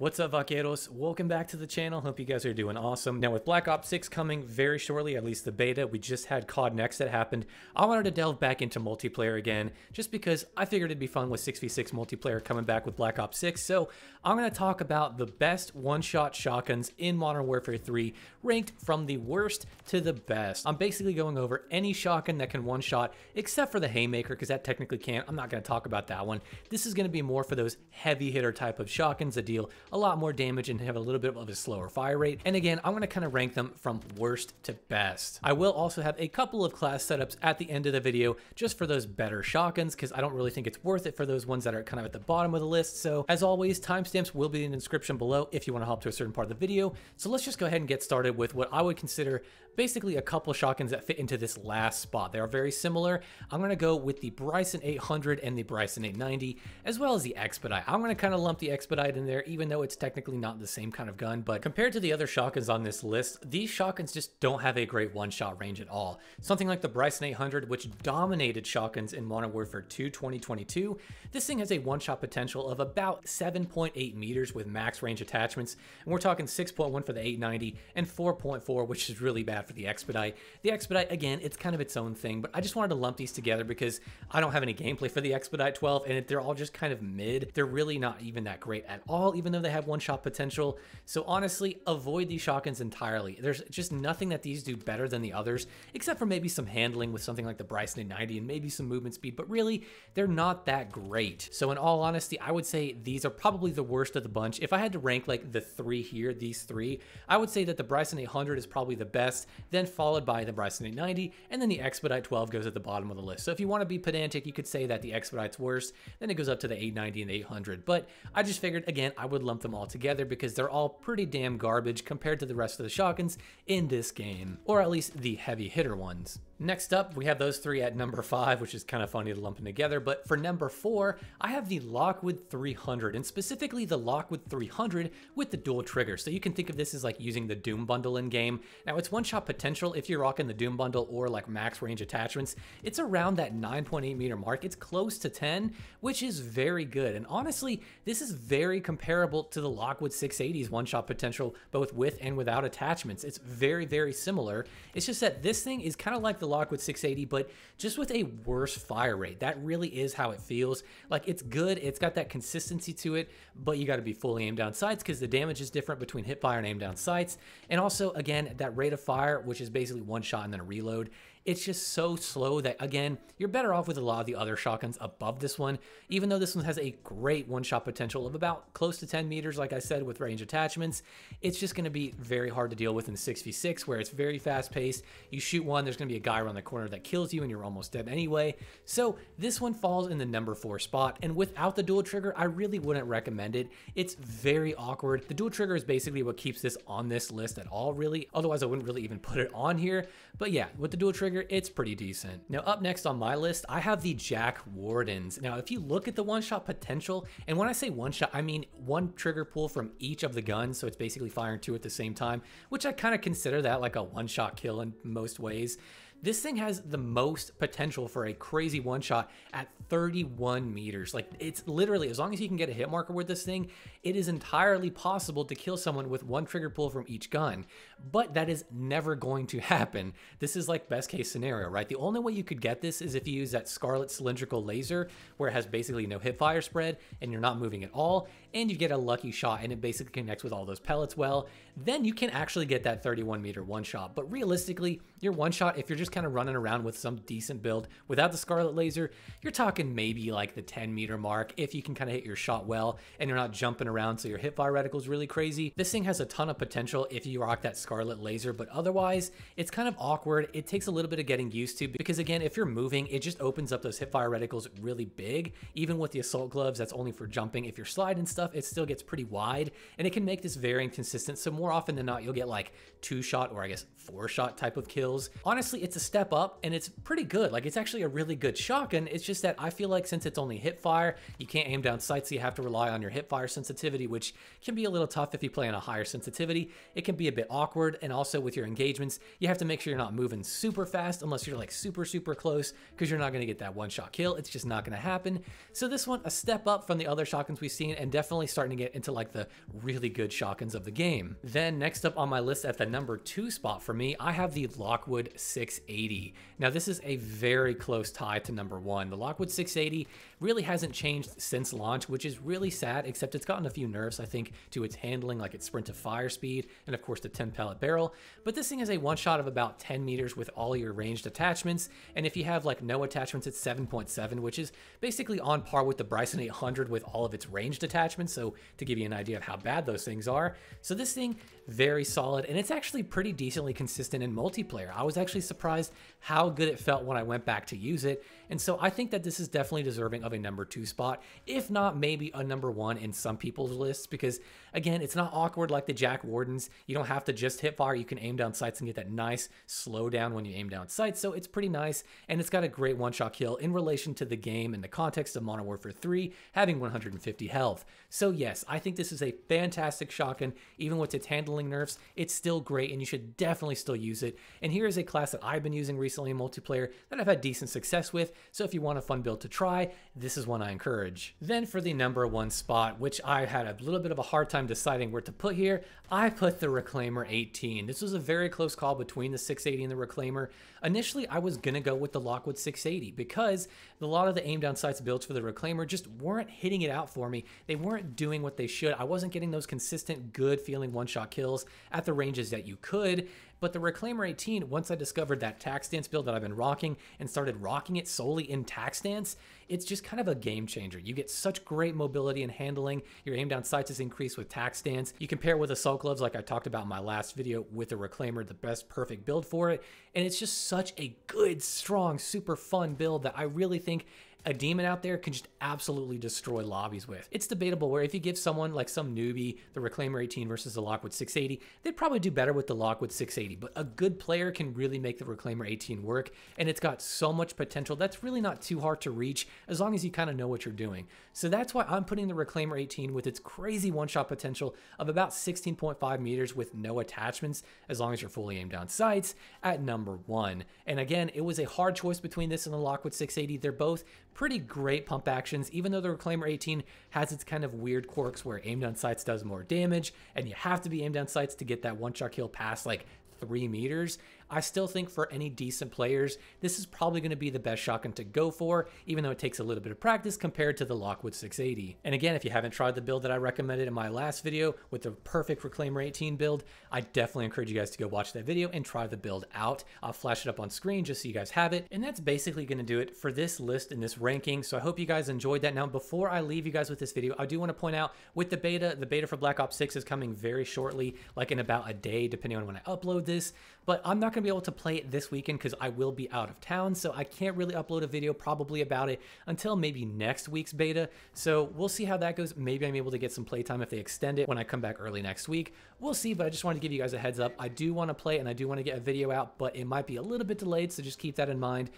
What's up, vaqueros? Welcome back to the channel. Hope you guys are doing awesome. Now, with Black Ops 6 coming very shortly, at least the beta, we just had COD Next that happened. I wanted to delve back into multiplayer again, just because I figured it'd be fun with 6v6 multiplayer coming back with Black Ops 6. So I'm going to talk about the best one-shot shotguns in Modern Warfare 3, ranked from the worst to the best. I'm basically going over any shotgun that can one-shot, except for the Haymaker, because that technically can't. I'm not going to talk about that one. This is going to be more for those heavy hitter type of shotguns that deal a lot more damage and have a little bit of a slower fire rate. And again, I'm going to kind of rank them from worst to best. I will also have a couple of class setups at the end of the video just for those better shotguns, because I don't really think it's worth it for those ones that are kind of at the bottom of the list. So as always, timestamps will be in the description below if you want to hop to a certain part of the video. So let's just go ahead and get started with what I would consider basically a couple shotguns that fit into this last spot. They are very similar. I'm going to go with the Bryson 800 and the Bryson 890, as well as the Expedite. I'm going to kind of lump the Expedite in there, even though it's technically not the same kind of gun, but compared to the other shotguns on this list, these shotguns just don't have a great one-shot range at all. Something like the Bryson 800, which dominated shotguns in Modern Warfare 2 2022, this thing has a one-shot potential of about 7.8 meters with max range attachments, and we're talking 6.1 for the 890 and 4.4, which is really bad for the Expedite. The Expedite, again, it's kind of its own thing, but I just wanted to lump these together because I don't have any gameplay for the Expedite 12, and they're all just kind of mid. They're really not even that great at all, even though they have one-shot potential. So honestly, avoid these shotguns entirely. There's just nothing that these do better than the others, except for maybe some handling with something like the Bryson 890 and maybe some movement speed, but really, they're not that great. So in all honesty, I would say these are probably the worst of the bunch. If I had to rank like the three here, these three, I would say that the Bryson 800 is probably the best, then followed by the Bryson 890, and then the Expedite 12 goes at the bottom of the list. So if you want to be pedantic, you could say that the Expedite's worst, then it goes up to the 890 and 800. But I just figured, again, I would lump them all together because they're all pretty damn garbage compared to the rest of the shotguns in this game, or at least the heavy hitter ones. Next up, we have those three at number 5, which is kind of funny to lump them together, but for number 4, I have the Lockwood 300, and specifically the Lockwood 300 with the dual trigger. So you can think of this as like using the Doom bundle in game. Now, it's one-shot potential if you're rocking the Doom bundle or like max range attachments. It's around that 9.8 meter mark. It's close to 10, which is very good. And honestly, this is very comparable to the Lockwood 680's one-shot potential, both with and without attachments. It's very, very similar. It's just that this thing is kind of like the Lockwood 680, but just with a worse fire rate. That really is how it feels. Like, it's good, it's got that consistency to it, but you got to be fully aimed down sights because the damage is different between hip fire and aim down sights. And also, again, that rate of fire, which is basically one shot and then a reload, it's just so slow that, again, you're better off with a lot of the other shotguns above this one, even though this one has a great one-shot potential of about close to 10 meters, like I said, with range attachments. It's just going to be very hard to deal with in 6v6, where it's very fast-paced. You shoot one, there's going to be a guy around the corner that kills you, and you're almost dead anyway. So this one falls in the number 4 spot, and without the dual trigger, I really wouldn't recommend it. It's very awkward. The dual trigger is basically what keeps this on this list at all, really. Otherwise, I wouldn't really even put it on here. But yeah, with the dual trigger, it's pretty decent. Now, up next on my list, I have the Jack Wardens. Now, if you look at the one-shot potential, and when I say one-shot, I mean one trigger pull from each of the guns, so it's basically firing 2 at the same time, which I kind of consider that like a one-shot kill in most ways. This thing has the most potential for a crazy one-shot at 31 meters. Like, it's literally, as long as you can get a hit marker with this thing, it is entirely possible to kill someone with one trigger pull from each gun. But that is never going to happen. This is like best case scenario, right? The only way you could get this is if you use that Scarlet cylindrical laser, where it has basically no hip fire spread and you're not moving at all, and you get a lucky shot and it basically connects with all those pellets well, then you can actually get that 31 meter one shot. But realistically, your one shot, if you're just kind of running around with some decent build without the Scarlet laser, you're talking maybe like the 10 meter mark if you can kind of hit your shot well and you're not jumping around so your hip fire reticle is really crazy. This thing has a ton of potential if you rock that Scarlet laser, but otherwise it's kind of awkward. It takes a little bit of getting used to because, again, if you're moving, it just opens up those hip fire reticles really big. Even with the assault gloves, that's only for jumping. If you're sliding stuff, it still gets pretty wide, and it can make this very inconsistent. So more often than not, you'll get like 2-shot or I guess 4-shot type of kills. Honestly, it's a step up and it's pretty good. Like, it's actually a really good shotgun. It's just that I feel like since it's only hip fire, you can't aim down sights, so you have to rely on your hip fire sensitivity, which can be a little tough if you play on a higher sensitivity. It can be a bit awkward, and also with your engagements, you have to make sure you're not moving super fast unless you're like super close, because you're not going to get that one-shot kill. It's just not going to happen. So this one, a step up from the other shotguns we've seen, and definitely starting to get into like the really good shotguns of the game. Then next up on my list at the number 2 spot for me, I have the Lockwood 680. Now this is a very close tie to number 1. The Lockwood 680 really hasn't changed since launch, which is really sad, except it's gotten a few nerfs, I think, to its handling, like its sprint to fire speed, and of course the 10 pellet barrel. But this thing is a one shot of about 10 meters with all your ranged attachments, and if you have like no attachments, it's 7.7, which is basically on par with the Bryson 800 with all of its ranged attachments, so to give you an idea of how bad those things are. So this thing, very solid, and it's actually pretty decently consistent in multiplayer. I was actually surprised how good it felt when I went back to use it, and so I think that this is definitely deserving of a number 2 spot, if not maybe a number 1 in some people's lists, because again, it's not awkward like the Jack Wardens. You don't have to just hip fire, you can aim down sights and get that nice slow down when you aim down sights, so it's pretty nice, and it's got a great one-shot kill in relation to the game in the context of Modern Warfare 3 having 150 health. So yes, I think this is a fantastic shotgun. Even with its handling nerfs, it's still great, and you should definitely still use it. And here is a class that I've been using recently in multiplayer that I've had decent success with, so if you want a fun build to try, this is one I encourage. Then for the number 1 spot, which I had a little bit of a hard time deciding where to put here, I put the Reclaimer 18. This was a very close call between the 680 and the Reclaimer. Initially, I was gonna go with the Lockwood 680 because a lot of the aim down sights builds for the Reclaimer just weren't hitting it out for me. They weren't doing what they should. I wasn't getting those consistent, good feeling one-shot kills at the ranges that you could. But the Reclaimer 18, once I discovered that tac stance build that I've been rocking and started rocking it solely in tac stance, it's just kind of a game changer. You get such great mobility and handling. Your aim down sights is increased with tac stance. You compare with assault gloves like I talked about in my last video with the Reclaimer, the best perfect build for it. And it's just such a good, strong, super fun build that I really think a demon out there can just absolutely destroy lobbies with. It's debatable where if you give someone like some newbie the Reclaimer 18 versus the Lockwood 680, they'd probably do better with the Lockwood 680, but a good player can really make the Reclaimer 18 work, and it's got so much potential that's really not too hard to reach as long as you kind of know what you're doing. So that's why I'm putting the Reclaimer 18 with its crazy one-shot potential of about 16.5 meters with no attachments, as long as you're fully aimed down sights, at number 1. And again, it was a hard choice between this and the Lockwood 680. They're both pretty great pump actions, even though the Reclaimer 18 has its kind of weird quirks where aim down sights does more damage, and you have to be aim down sights to get that one-shot kill past like 3 meters. I still think for any decent players, this is probably going to be the best shotgun to go for, even though it takes a little bit of practice compared to the Lockwood 680. And again, if you haven't tried the build that I recommended in my last video with the perfect Reclaimer 18 build, I definitely encourage you guys to go watch that video and try the build out. I'll flash it up on screen just so you guys have it. And that's basically going to do it for this list and this ranking. So I hope you guys enjoyed that. Now, before I leave you guys with this video, I do want to point out with the beta for Black Ops 6 is coming very shortly, like in about a day, depending on when I upload this. But I'm not going to be able to play it this weekend because I will be out of town, so I can't really upload a video probably about it until maybe next week's beta. So we'll see how that goes. Maybe I'm able to get some playtime if they extend it when I come back early next week. We'll see, but I just wanted to give you guys a heads up. I do want to play and I do want to get a video out, but it might be a little bit delayed, so just keep that in mind.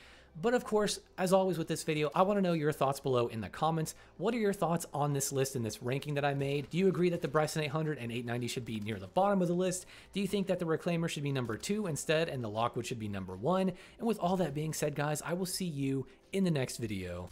But of course, as always with this video, I want to know your thoughts below in the comments. What are your thoughts on this list and this ranking that I made? Do you agree that the Bryson 800 and 890 should be near the bottom of the list? Do you think that the Reclaimer should be number 2 instead and the Lockwood should be number 1? And with all that being said, guys, I will see you in the next video.